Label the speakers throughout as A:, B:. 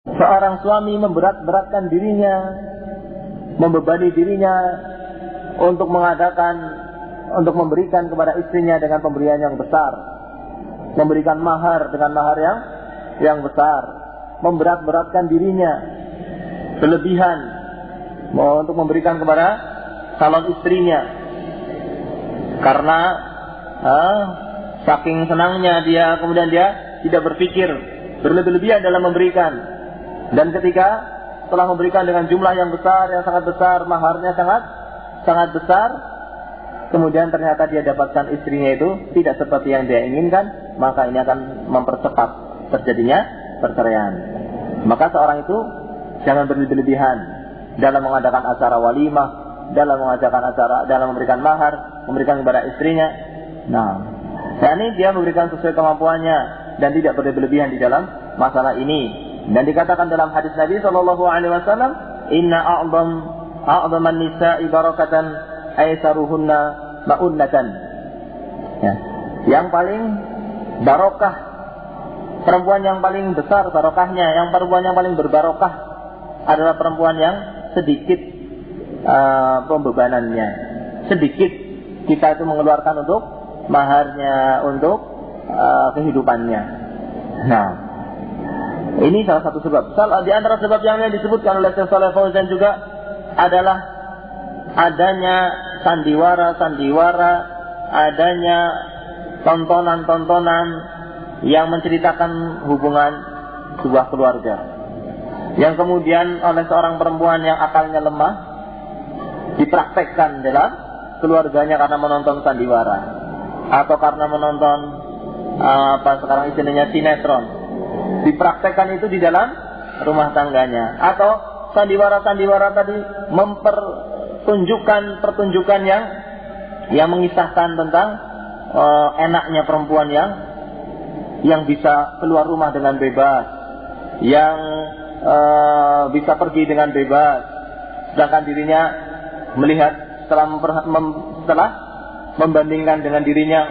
A: seorang suami memberat-beratkan dirinya, membebani dirinya untuk memberikan kepada istrinya dengan pemberian yang besar, memberikan mahar dengan mahar yang besar, memberat-beratkan dirinya berlebihan untuk memberikan kepada calon istrinya, karena saking senangnya dia, kemudian dia tidak berpikir berlebih-lebihan dalam memberikan. Dan ketika setelah memberikan dengan jumlah yang besar, yang sangat besar, maharnya sangat besar, kemudian ternyata dia dapatkan istrinya itu tidak seperti yang dia inginkan, maka ini akan mempercepat terjadinya perceraian. Maka seorang itu jangan berlebih-lebihan dalam mengadakan acara walimah, dalam memberikan mahar, memberikan kepada istrinya. Nah, ini dia memberikan sesuai kemampuannya dan tidak berlebih-lebihan di dalam masalah ini. Dan dikatakan dalam hadis Nabi SAW, Inna a'zaman nisa'i barakatan aisaruhunna ma'unnatan. Ya. Yang paling barokah, perempuan yang paling besar barokahnya, perempuan yang paling berbarokah adalah perempuan yang sedikit pembebanannya. Sedikit kita itu mengeluarkan untuk maharnya, untuk kehidupannya. Nah, ini salah satu sebab. Di antara sebab yang lain disebutkan oleh Syekh Shalih Fauzan juga adalah adanya sandiwara, adanya tontonan-tontonan yang menceritakan hubungan sebuah keluarga, yang kemudian oleh seorang perempuan yang akalnya lemah dipraktekkan dalam keluarganya karena menonton sandiwara atau karena menonton sekarang istilahnya sinetron. Dipraktekkan itu di dalam rumah tangganya, atau sandiwara-sandiwara tadi pertunjukan yang mengisahkan tentang enaknya perempuan yang bisa keluar rumah dengan bebas, yang bisa pergi dengan bebas, sedangkan dirinya melihat setelah membandingkan dengan dirinya,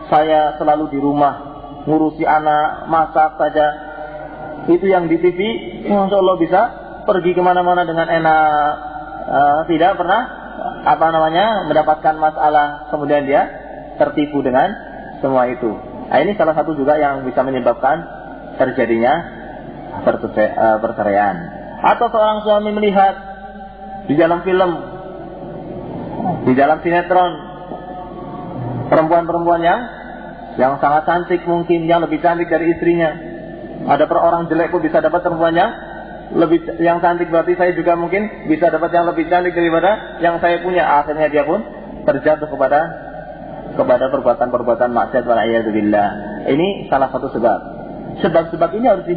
A: saya selalu di rumah ngurusi anak, masak saja. Itu yang di TV, Masya Allah bisa pergi kemana-mana dengan enak, tidak pernah mendapatkan masalah, kemudian dia tertipu dengan semua itu. Nah, ini salah satu juga yang bisa menyebabkan terjadinya perceraian. Atau seorang suami melihat di dalam film, di dalam sinetron, perempuan-perempuan yang sangat cantik, mungkin yang lebih cantik dari istrinya. Ada orang jelek pun bisa dapat perempuan yang cantik, berarti saya juga mungkin bisa dapat yang lebih cantik daripada yang saya punya. Akhirnya dia pun terjatuh kepada perbuatan-perbuatan maksiat wal'iyadzubillah. Ini salah satu sebab. Sebab-sebab ini harus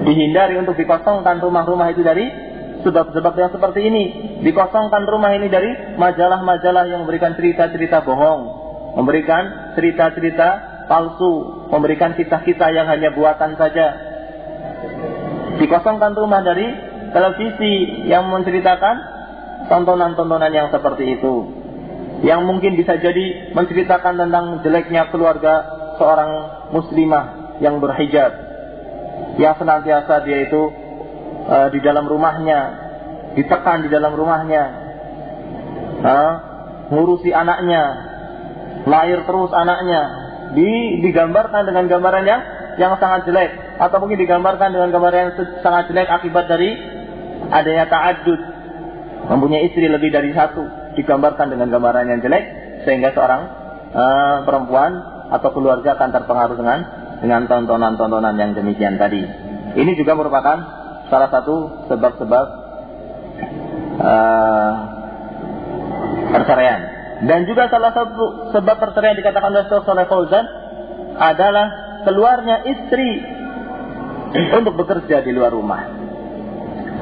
A: dihindari untuk dikosongkan rumah-rumah itu dari sebab-sebab yang seperti ini. Dikosongkan rumah ini dari majalah-majalah yang memberikan cerita-cerita bohong, memberikan cerita-cerita palsu, memberikan kisah-kisah yang hanya buatan saja. Dikosongkan rumah dari televisi yang menceritakan tontonan-tontonan yang seperti itu, yang mungkin bisa jadi menceritakan tentang jeleknya keluarga seorang muslimah yang berhijab, yang senantiasa dia itu di dalam rumahnya, ditekan di dalam rumahnya, ngurusi anaknya, lahir terus anaknya, digambarkan dengan gambaran yang sangat jelek, atau mungkin digambarkan dengan gambaran yang sangat jelek akibat dari adanya ta'addud, mempunyai istri lebih dari satu, digambarkan dengan gambaran yang jelek, sehingga seorang perempuan atau keluarga akan terpengaruh dengan tontonan-tontonan yang demikian tadi. Ini juga merupakan salah satu sebab-sebab perceraian. Dan juga salah satu sebab perceraian dikatakan oleh Syekh Shalih Fauzan adalah keluarnya istri untuk bekerja di luar rumah.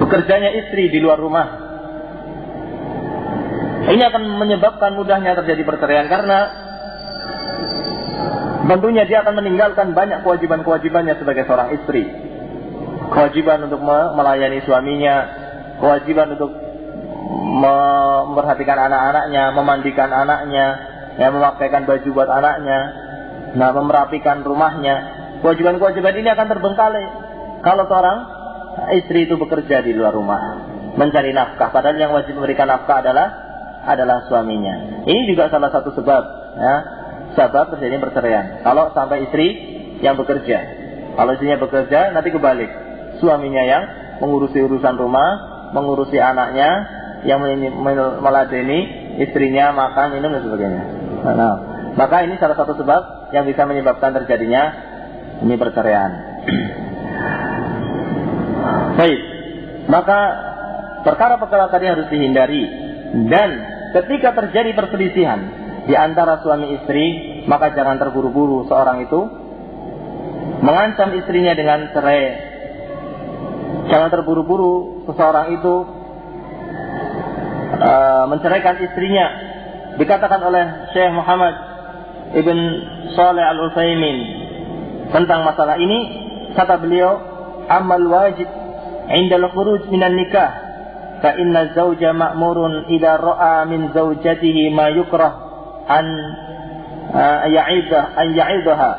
A: Bekerjanya istri di luar rumah. Ini akan menyebabkan mudahnya terjadi perceraian, karena tentunya dia akan meninggalkan banyak kewajiban-kewajibannya sebagai seorang istri. Kewajiban untuk melayani suaminya, kewajiban untuk memperhatikan anak-anaknya, memandikan anaknya, memakaikan baju buat anaknya, merapikan rumahnya. Kewajiban-kewajiban ini akan terbengkalai kalau seorang istri itu bekerja di luar rumah, mencari nafkah, padahal yang wajib memberikan nafkah adalah suaminya. Ini juga salah satu sebab, ya, sebab terjadinya perceraian. Kalau sampai istri yang bekerja, kalau istrinya bekerja, nanti kebalik, suaminya yang mengurusi urusan rumah, mengurusi anaknya, yang meladeni istrinya, makan, minum dan sebagainya. Nah, maka ini salah satu sebab yang bisa menyebabkan terjadinya ini perceraian. Baik, maka perkara-perkara tadi harus dihindari. Dan ketika terjadi perselisihan di antara suami istri, maka jangan terburu-buru seorang itu mengancam istrinya dengan cerai. Jangan terburu-buru seseorang itu menceraikan istrinya. Dikatakan oleh Syekh Muhammad Ibn Shalih Al-Utsaimin tentang masalah ini, kata beliau, amal wajib indal khuruj minan nikah fa inna zawja ma'murun idza ra'a min zawjatihi ma yukrah an ya'idaha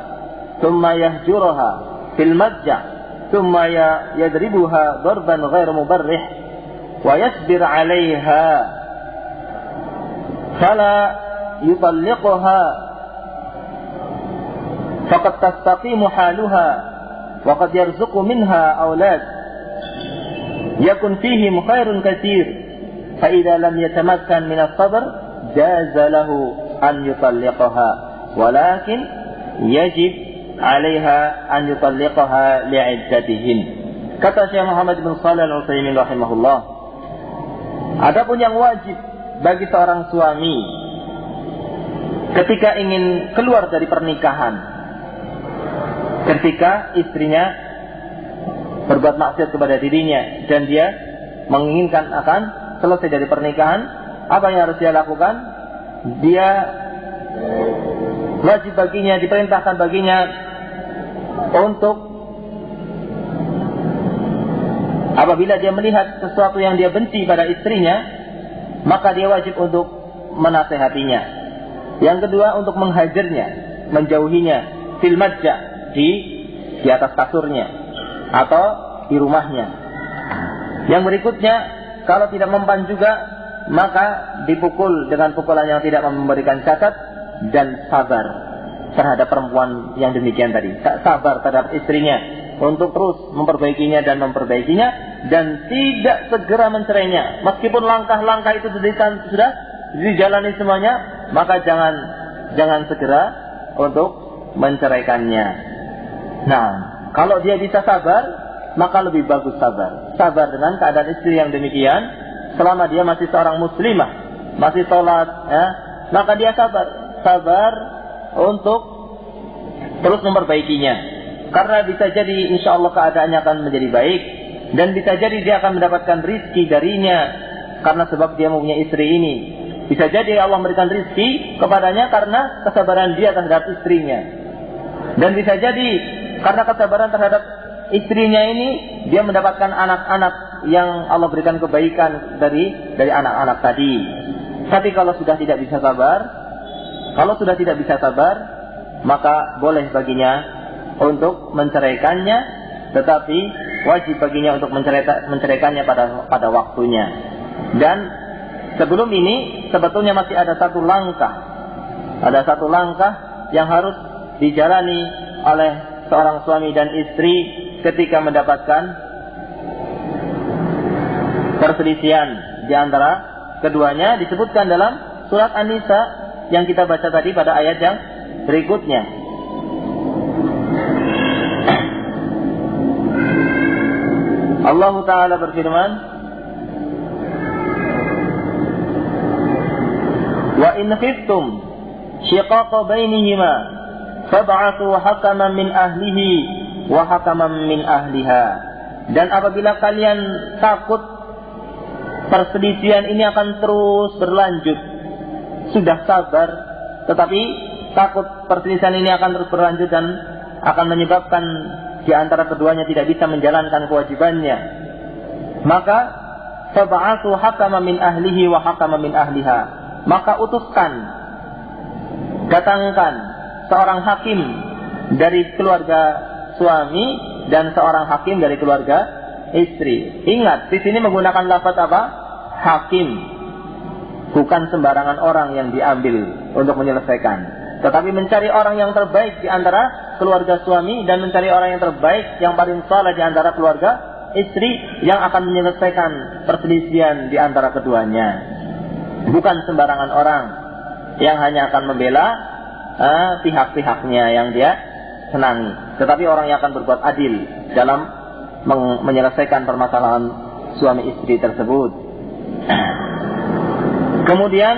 A: thumma yahjuraha fil madja' thumma yadribuha darban ghairu mubarrih wa yasbir 'alayha fala yutalliqha faqad tastaqimu haluha wa qad yarzuqu minha awlad yakun fihim khairun katsir fa idza lam yatamakkan min as-sabr jaza lahu an yutalliqaha walakin yajib 'alaiha an yutalliqaha li'iddatihin. Kata Syekh Muhammad bin Shalih Al-Utsaimin rahimahullah, adapun yang wajib bagi seorang suami ketika ingin keluar dari pernikahan, ketika istrinya berbuat maksiat kepada dirinya dan dia menginginkan akan selesai dari pernikahan, apa yang harus dia lakukan? Dia wajib baginya, diperintahkan baginya untuk apabila dia melihat sesuatu yang dia benci pada istrinya, maka dia wajib untuk menasehatinya. Yang kedua, untuk menghajarnya, menjauhinya fil madja, di atas kasurnya atau di rumahnya. Yang berikutnya, kalau tidak mempan juga, maka dipukul dengan pukulan yang tidak memberikan cacat, dan sabar terhadap perempuan yang demikian tadi. Sabar terhadap istrinya untuk terus memperbaikinya dan memperbaikinya, dan tidak segera mencerainya. Meskipun langkah-langkah itu sudah dijalani semuanya, maka jangan segera untuk menceraikannya. Nah, kalau dia bisa sabar, maka lebih bagus sabar. Sabar dengan keadaan istri yang demikian, selama dia masih seorang muslimah, masih sholat, ya, maka dia sabar untuk terus memperbaikinya. Karena bisa jadi insya Allah keadaannya akan menjadi baik, dan bisa jadi dia akan mendapatkan rizki darinya karena sebab dia mempunyai istri ini. Bisa jadi Allah memberikan rizki kepadanya karena kesabaran dia terhadap istrinya. Dan bisa jadi karena kesabaran terhadap istrinya ini, dia mendapatkan anak-anak yang Allah berikan kebaikan dari anak-anak tadi. Tapi kalau sudah tidak bisa sabar, maka boleh baginya untuk menceraikannya, tetapi wajib baginya untuk menceraikannya pada waktunya. Dan sebelum ini sebetulnya masih ada satu langkah yang harus dijalani oleh seorang suami dan istri ketika mendapatkan perselisihan di antara keduanya. Disebutkan dalam surat An-Nisa yang kita baca tadi pada ayat yang berikutnya. Allah Ta'ala berfirman, wa in khiftum shiqaqa bainihima fab'athu hakaman min ahlihi wa hakaman min ahliha. Dan apabila kalian takut perselisihan ini akan terus berlanjut, sudah sabar tetapi takut perselisihan ini akan terus berlanjut dan akan menyebabkan di antara keduanya tidak bisa menjalankan kewajibannya, maka fab'athu hakaman min ahlihi wa hakaman min ahliha, maka datangkan seorang hakim dari keluarga suami dan seorang hakim dari keluarga istri. Ingat, di sini menggunakan lafaz apa? Hakim. Bukan sembarangan orang yang diambil untuk menyelesaikan. Tetapi mencari orang yang terbaik di antara keluarga suami dan mencari orang yang terbaik, yang paling saleh di antara keluarga istri yang akan menyelesaikan perselisihan di antara keduanya. Bukan sembarangan orang yang hanya akan membela pihak-pihaknya yang dia senangi. Tetapi orang yang akan berbuat adil dalam menyelesaikan permasalahan suami istri tersebut. Kemudian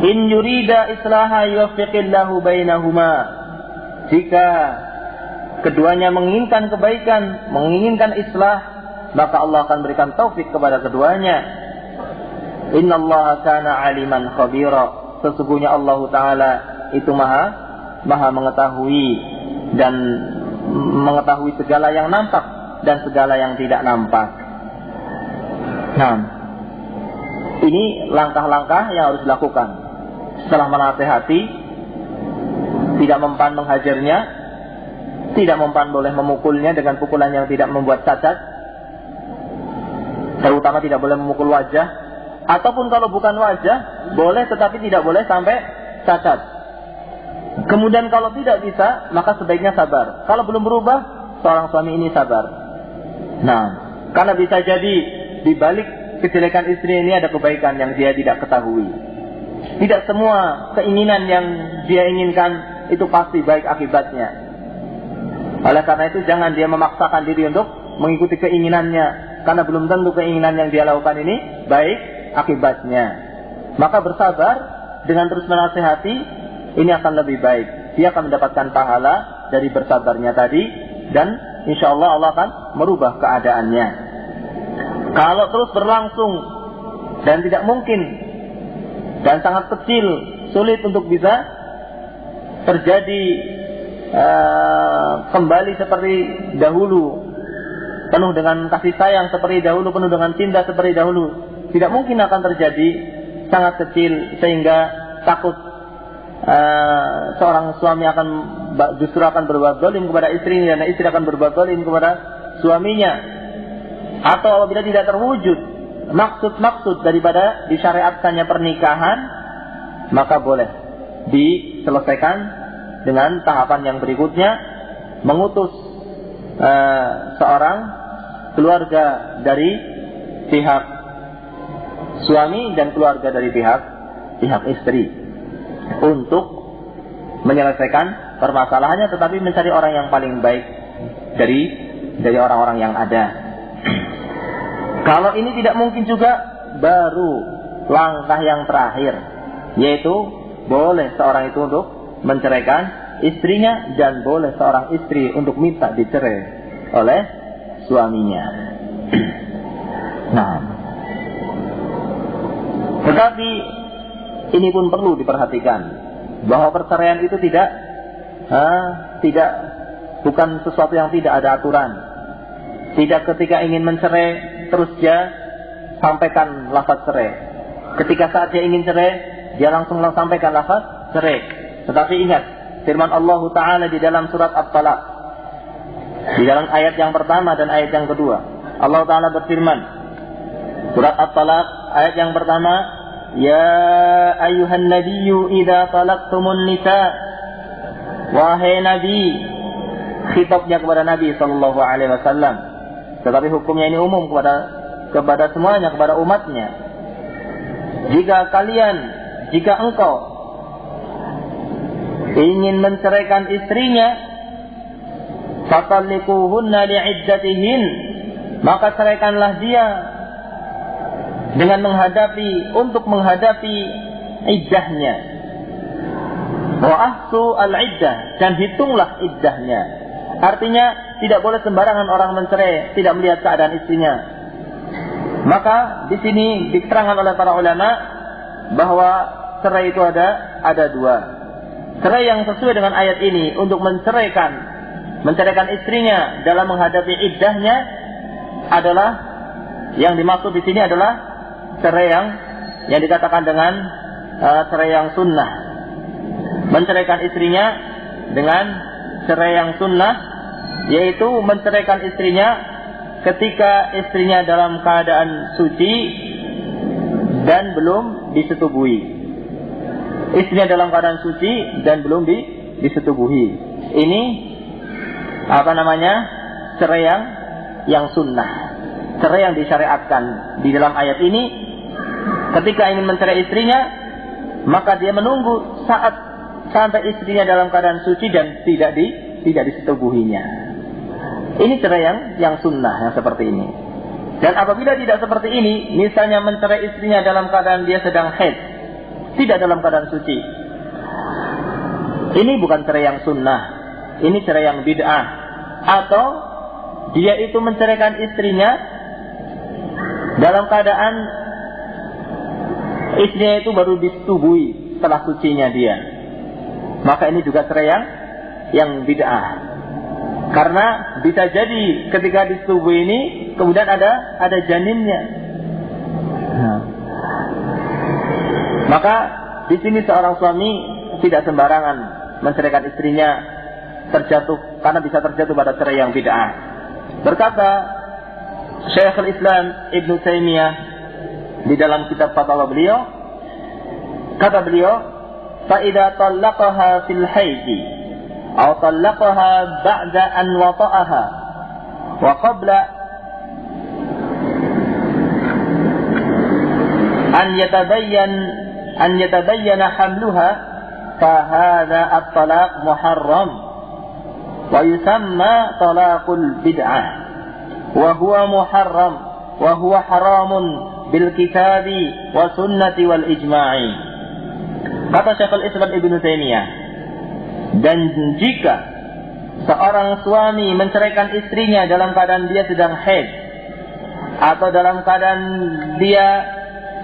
A: in yurida islaha yuwaffiqillahu bainahuma. Jika keduanya menginginkan kebaikan, menginginkan islah, maka Allah akan berikan taufik kepada keduanya. Innallaha kana aliman khabira. Sesungguhnya Allah Ta'ala itu maha mengetahui dan mengetahui segala yang nampak dan segala yang tidak nampak. Nah, ini langkah-langkah yang harus dilakukan. Setelah menasehati, tidak mempan menghajarnya, tidak mempan boleh memukulnya dengan pukulan yang tidak membuat cacat, terutama tidak boleh memukul wajah, ataupun kalau bukan wajah, boleh tetapi tidak boleh sampai cacat. Kemudian kalau tidak bisa, maka sebaiknya sabar. Kalau belum berubah, seorang suami ini sabar. Nah, karena bisa jadi di balik kejelekan istri ini ada kebaikan yang dia tidak ketahui. Tidak semua keinginan yang dia inginkan itu pasti baik akibatnya. Oleh karena itu jangan dia memaksakan diri untuk mengikuti keinginannya, karena belum tentu keinginan yang dia lakukan ini baik akibatnya. Maka bersabar dengan terus menasihati, ini akan lebih baik. Dia akan mendapatkan pahala dari bersabarnya tadi, dan insya Allah Allah akan merubah keadaannya. Kalau terus berlangsung dan tidak mungkin dan sangat kecil, sulit untuk bisa terjadi kembali seperti dahulu, penuh dengan kasih sayang seperti dahulu, penuh dengan cinta seperti dahulu. Tidak mungkin akan terjadi, sangat kecil, sehingga takut seorang suami justru akan berbuat zalim kepada istrinya, dan istri akan berbuat zalim kepada suaminya. Atau apabila tidak terwujud maksud-maksud daripada disyariatkannya pernikahan, maka boleh diselesaikan dengan tahapan yang berikutnya, mengutus seorang keluarga dari pihak suami dan keluarga dari pihak istri untuk menyelesaikan permasalahannya, tetapi mencari orang yang paling baik dari orang-orang yang ada. Kalau ini tidak mungkin juga, baru langkah yang terakhir, yaitu boleh seorang itu untuk menceraikan istrinya, dan boleh seorang istri untuk minta dicerai oleh suaminya. Nah, tetapi ini pun perlu diperhatikan, bahwa perceraian itu bukan sesuatu yang tidak ada aturan. Tidak ketika ingin mencerai terus dia sampaikan lafaz cerai. Ketika saat dia ingin cerai, dia langsung sampaikan lafaz cerai. Tetapi ingat firman Allah Ta'ala di dalam surat At-Talaq, di dalam ayat yang pertama dan ayat yang kedua. Allah Ta'ala berfirman, surat At-Talaq ayat yang pertama, ya ayuhan nabiyyu idza talaqtumun nisa. Wahai nabi, khitabnya kepada Nabi sallallahu alaihi wasallam. Tetapi hukumnya ini umum kepada semuanya, kepada umatnya. Jika engkau ingin menceraikan istrinya, fatalliquhunna li'iddatihin, maka ceraikanlah dia dengan untuk menghadapi iddahnya. Wa ahsu al-iddah, dan hitunglah iddahnya. Artinya tidak boleh sembarangan orang mencerai, tidak melihat keadaan istrinya. Maka di sini diterangkan oleh para ulama bahwa cerai itu ada dua. Cerai yang sesuai dengan ayat ini untuk menceraikan istrinya dalam menghadapi iddahnya adalah, yang dimaksud di sini adalah cerai yang dikatakan dengan cerai yang sunnah. Menceraikan istrinya dengan cerai yang sunnah, yaitu menceraikan istrinya ketika istrinya dalam keadaan suci dan belum disetubuhi. Istrinya dalam keadaan suci dan belum disetubuhi. Ini cerai yang sunnah, cerai yang disyariatkan. Di dalam ayat ini, ketika ingin mencerai istrinya, maka dia menunggu saat sampai istrinya dalam keadaan suci dan tidak disetubuhinya. Ini cerai yang sunnah, yang seperti ini. Dan apabila tidak seperti ini, misalnya mencerai istrinya dalam keadaan dia sedang haid, tidak dalam keadaan suci, ini bukan cerai yang sunnah, ini cerai yang bid'ah. Atau dia itu menceraikan istrinya dalam keadaan istrinya itu baru disetubuhi setelah sucinya dia, maka ini juga cerai yang bid'ah. Karena bisa jadi ketika disetubuhi ini kemudian ada janinnya. Maka di sini seorang suami tidak sembarangan menceraikan istrinya karena bisa terjatuh pada cerai yang bid'ah. Berkata Syekhul Islam Ibn Taimiyah di dalam kitab fatwa beliau, kata beliau, fa idza talaqaha fil haidi aw talaqaha ba'da an wata'aha wa qabla an yatabayyana hamluha fa hadha at-talaq muharram wa yusamma talaqul bid'ah wa huwa muharram wa huwa haramun bil kitabi wa sunnati wal ijma'i. Kata Syekhul Islam Ibn Taimiyah, dan jika seorang suami menceraikan istrinya dalam keadaan dia sedang haid atau dalam keadaan dia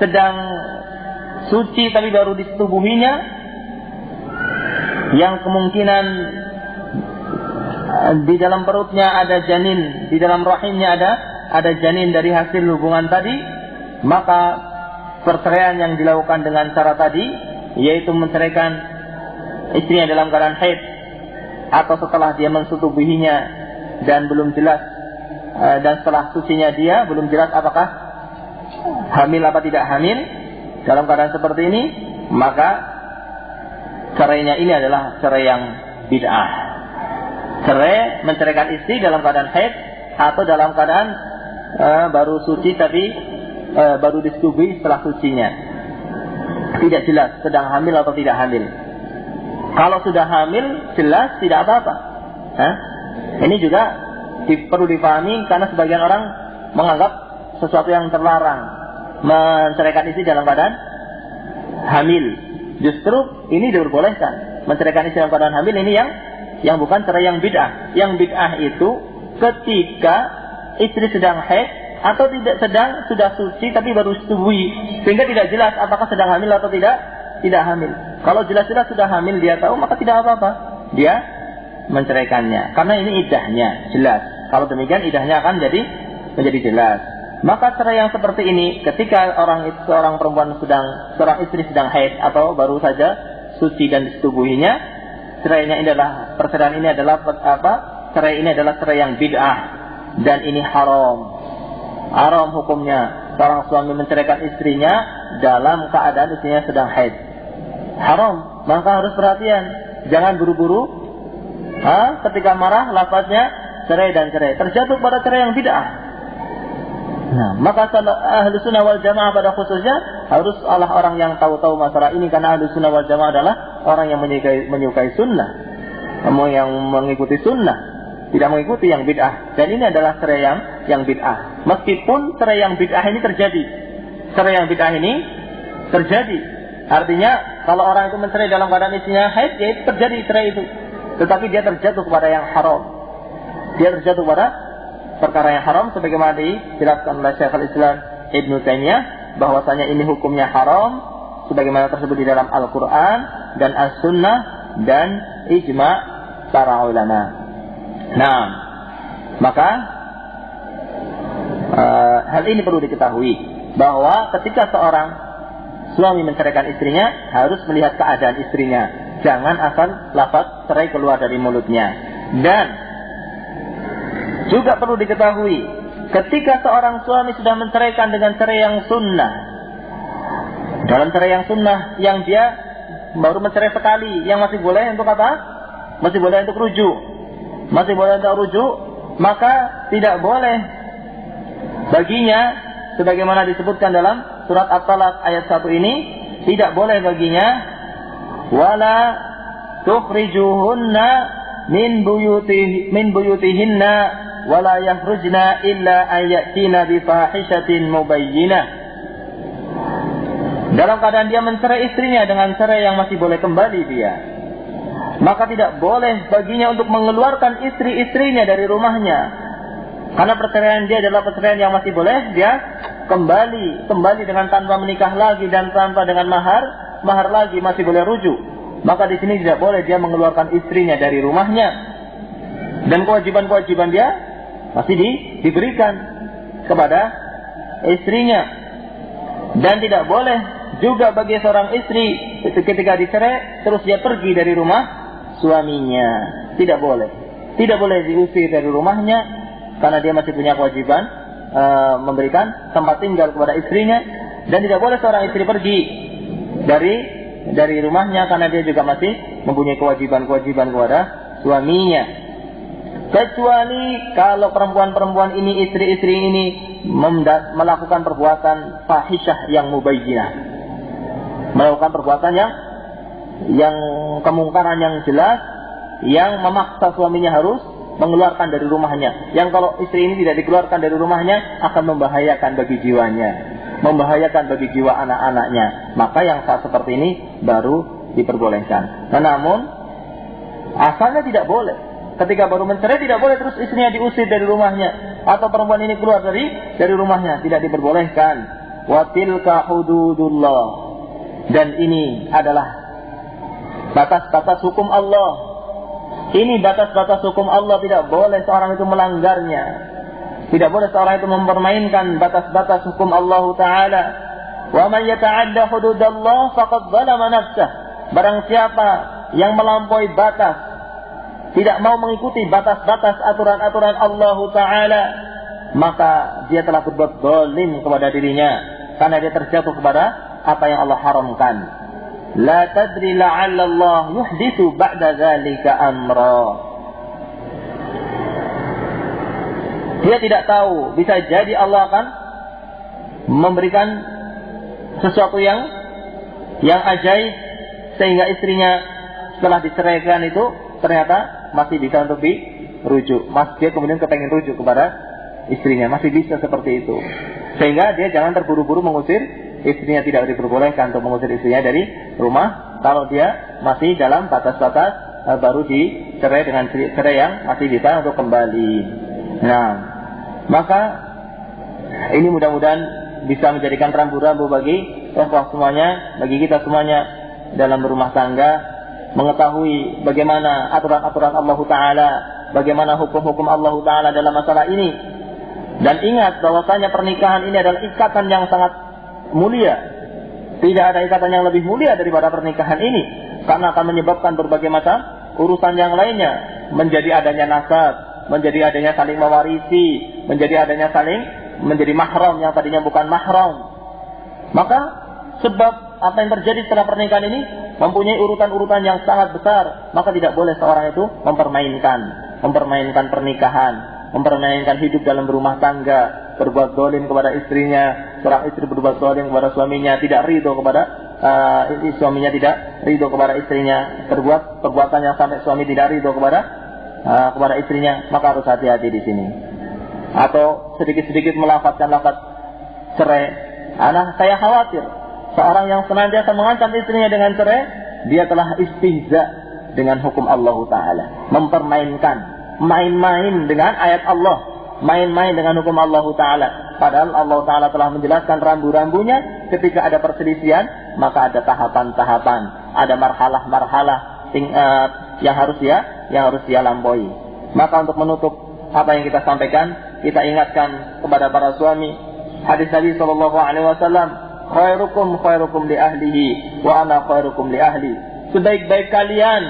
A: sedang suci tapi baru disetubuhinya, yang kemungkinan di dalam perutnya ada janin, di dalam rahimnya ada janin dari hasil hubungan tadi, maka perceraian yang dilakukan dengan cara tadi, yaitu menceraikan istrinya dalam keadaan haid atau setelah dia mensetubuhinya dan belum jelas, dan setelah sucinya dia belum jelas apakah hamil apa tidak hamil, dalam keadaan seperti ini, maka cerainya ini adalah cerai yang bid'ah. Cerai menceraikan istri dalam keadaan haid atau dalam keadaan baru suci tapi baru disetubuhi setelah sucinya, tidak jelas sedang hamil atau tidak hamil. Kalau sudah hamil jelas tidak apa-apa. Ini juga perlu dipahami, karena sebagian orang menganggap sesuatu yang terlarang menceraikan istri dalam keadaan hamil. Justru ini diperbolehkan. Menceraikan istri dalam keadaan hamil ini yang bukan cerai yang bid'ah. Yang bid'ah itu ketika istri sedang haid atau sudah suci tapi baru disetubuhi, sehingga tidak jelas apakah sedang hamil atau tidak hamil. Kalau jelas-jelas sudah hamil dia tahu, maka tidak apa-apa dia menceraikannya, karena ini iddahnya jelas. Kalau demikian iddahnya akan menjadi jelas. Maka cerai yang seperti ini, ketika seorang istri sedang haid atau baru saja suci dan disetubuhinya, perceraian ini adalah cerai ini adalah cerai yang bid'ah, dan ini haram hukumnya. Seorang suami menceraikan istrinya dalam keadaan istrinya sedang haid, haram. Maka harus perhatian, jangan buru-buru ketika marah lafaznya cerai dan cerai, terjatuh pada cerai yang bid'ah. Maka ahlu sunnah wal jamaah pada khususnya harus orang yang tahu masalah ini, karena ahlu sunnah wal jamaah adalah orang yang menyukai sunnah, yang mengikuti sunnah, tidak mengikuti yang bid'ah. Dan ini adalah cerai yang bid'ah. Meskipun cerai yang bid'ah ini terjadi, cerai yang bid'ah ini terjadi, artinya kalau orang itu mencerai dalam keadaan istrinya haid, ya itu terjadi cerai itu, tetapi dia terjatuh kepada yang haram. Dia terjatuh pada perkara yang haram, sebagaimana dijelaskan oleh Syekhul Islam Ibn Taimiyah, bahwasanya ini hukumnya haram sebagaimana tersebut di dalam Al-Quran dan As-Sunnah dan ijma' para ulama. Nah, maka hal ini perlu diketahui, bahwa ketika seorang suami menceraikan istrinya harus melihat keadaan istrinya, jangan asal lafaz cerai keluar dari mulutnya. Dan Juga perlu diketahui, ketika seorang suami sudah menceraikan dengan cerai yang sunnah, dalam cerai yang sunnah, yang dia baru mencerai sekali, yang masih boleh untuk apa? Masih boleh untuk rujuk. Masih boleh untuk rujuk, maka tidak boleh baginya, sebagaimana disebutkan dalam surat At-Talaq ayat 1 ini, tidak boleh baginya wala tukhrijuhunna min buyutihinna wala yakhrujna illa ayatina bi fahishatin mubayyinah. Dalam keadaan dia mencerai istrinya dengan cerai yang masih boleh kembali dia, maka tidak boleh baginya untuk mengeluarkan istri-istrinya dari rumahnya, karena perceraian dia adalah perceraian yang masih boleh dia kembali dengan tanpa menikah lagi dan tanpa dengan mahar lagi, masih boleh rujuk. Maka di sini tidak boleh dia mengeluarkan istrinya dari rumahnya, dan kewajiban-kewajiban dia masih diberikan kepada istrinya. Dan tidak boleh juga bagi seorang istri ketika dicerai terus dia pergi dari rumah suaminya. Tidak boleh. Tidak boleh diusir dari rumahnya, karena dia masih punya kewajiban memberikan tempat tinggal kepada istrinya. Dan tidak boleh seorang istri pergi dari rumahnya, karena dia juga masih mempunyai kewajiban-kewajiban kepada suaminya. Kecuali kalau perempuan-perempuan ini, istri-istri ini melakukan perbuatan fahisyah yang mubayyinah, melakukan perbuatan yang kemungkaran yang jelas, yang memaksa suaminya harus mengeluarkan dari rumahnya. Yang kalau istri ini tidak dikeluarkan dari rumahnya akan membahayakan bagi jiwanya, membahayakan bagi jiwa anak-anaknya. Maka yang saat seperti ini baru diperbolehkan. Nah, namun asalnya tidak boleh. Ketika baru mencerai tidak boleh terus istrinya diusir dari rumahnya, atau perempuan ini keluar dari rumahnya, tidak diperbolehkan. Wa tilka hududullah, dan ini adalah batas-batas hukum Allah. Ini batas-batas hukum Allah, tidak boleh seorang itu melanggarnya. Tidak boleh seorang itu mempermainkan batas-batas hukum Allah Ta'ala. Wa man yata'adda hududallah faqad zalama nafsah. Barang siapa yang melampaui batas, tidak mau mengikuti batas-batas aturan-aturan Allah Ta'ala, maka dia telah berbuat zalim kepada dirinya, karena dia terjatuh kepada apa yang Allah haramkan. La tadri la'alla Allah yuhdithu ba'da dzalika amra. Dia tidak tahu, bisa jadi Allah akan memberikan sesuatu yang ajaib, sehingga istrinya setelah diceraikan itu ternyata masih bisa untuk dirujuk. Dia kemudian kepengen rujuk kepada istrinya, masih bisa seperti itu. Sehingga dia jangan terburu-buru mengusir istrinya, tidak diperbolehkan untuk mengusir istrinya dari rumah kalau dia masih dalam batas-batas baru dicerai dengan cerai yang masih bisa untuk kembali. Nah, maka ini mudah-mudahan bisa menjadikan rambu-rambu bagi semuanya, bagi kita semuanya dalam berumah tangga, mengetahui bagaimana aturan-aturan Allah Ta'ala, bagaimana hukum-hukum Allah Ta'ala dalam masalah ini. Dan ingat bahwasanya pernikahan ini adalah ikatan yang sangat mulia. Tidak ada ikatan yang lebih mulia daripada pernikahan ini, karena akan menyebabkan berbagai macam urusan yang lainnya. Menjadi adanya nasab, menjadi adanya saling mewarisi, menjadi adanya menjadi mahram yang tadinya bukan mahram. Maka sebab apa yang terjadi setelah pernikahan ini mempunyai urutan-urutan yang sangat besar, maka tidak boleh seorang itu mempermainkan pernikahan, mempermainkan hidup dalam berumah tangga, berbuat zalim kepada istrinya, seorang istri berbuat zalim kepada suaminya, tidak ridho kepada suaminya, tidak ridho kepada istrinya, berbuat perbuatan yang sampai suami tidak ridho kepada istrinya, maka harus hati-hati di sini. Atau sedikit-sedikit melafazkan lafaz cerai. Saya khawatir seorang yang senantiasa mengancam istrinya dengan cerai, dia telah istihza dengan hukum Allah Ta'ala, mempermainkan, main-main dengan ayat Allah, main-main dengan hukum Allah Ta'ala. Padahal Allah Ta'ala telah menjelaskan rambu-rambunya. Ketika ada perselisihan, maka ada tahapan-tahapan, ada marhalah-marhalah yang harus dia lampaui. Maka untuk menutup apa yang kita sampaikan, kita ingatkan kepada para suami hadis Nabi SAW, khairukum li ahlihi wa ana khairukum li ahli. Sebaik-baik kalian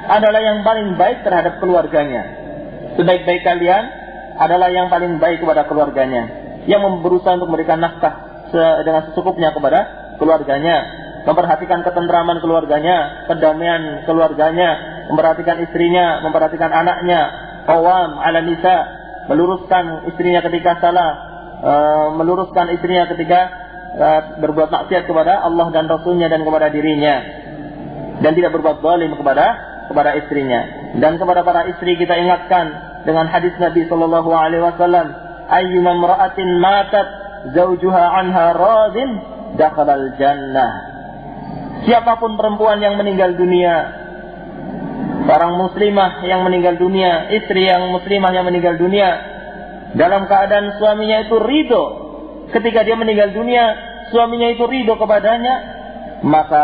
A: adalah yang paling baik terhadap keluarganya. Sebaik-baik kalian adalah yang paling baik kepada keluarganya, yang berusaha untuk memberikan nafkah dengan secukupnya kepada keluarganya, memperhatikan ketentraman keluarganya, kedamaian keluarganya, memperhatikan istrinya, memperhatikan anaknya, qawam 'ala nisa, meluruskan istrinya ketika salah, meluruskan istrinya ketika berbuat maksiat kepada Allah dan Rasulnya dan kepada dirinya, dan tidak berbuat zalim kepada istrinya. Dan kepada para istri kita ingatkan dengan hadis Nabi sallallahu alaihi wasallam, ayyuma imra'atin matat zawjuha anha radin dakhalal jannah. Siapapun perempuan yang meninggal dunia, seorang muslimah yang meninggal dunia, istri yang muslimah yang meninggal dunia dalam keadaan suaminya itu ridho, ketika dia meninggal dunia suaminya itu ridho kepadanya, maka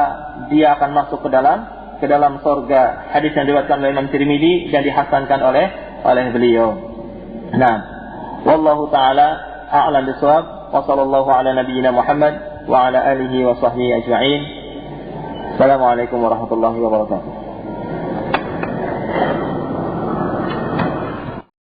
A: dia akan masuk ke dalam surga. Hadis yang diriwayatkan oleh Imam Tirmidzi dan dihasankan oleh beliau. Nah, wallahu taala a'lam bishawab. Wa sallallahu ala nabiyyina Muhammad wa ala alihi wa sahbihi ajma'in. Assalamualaikum warahmatullahi wabarakatuh.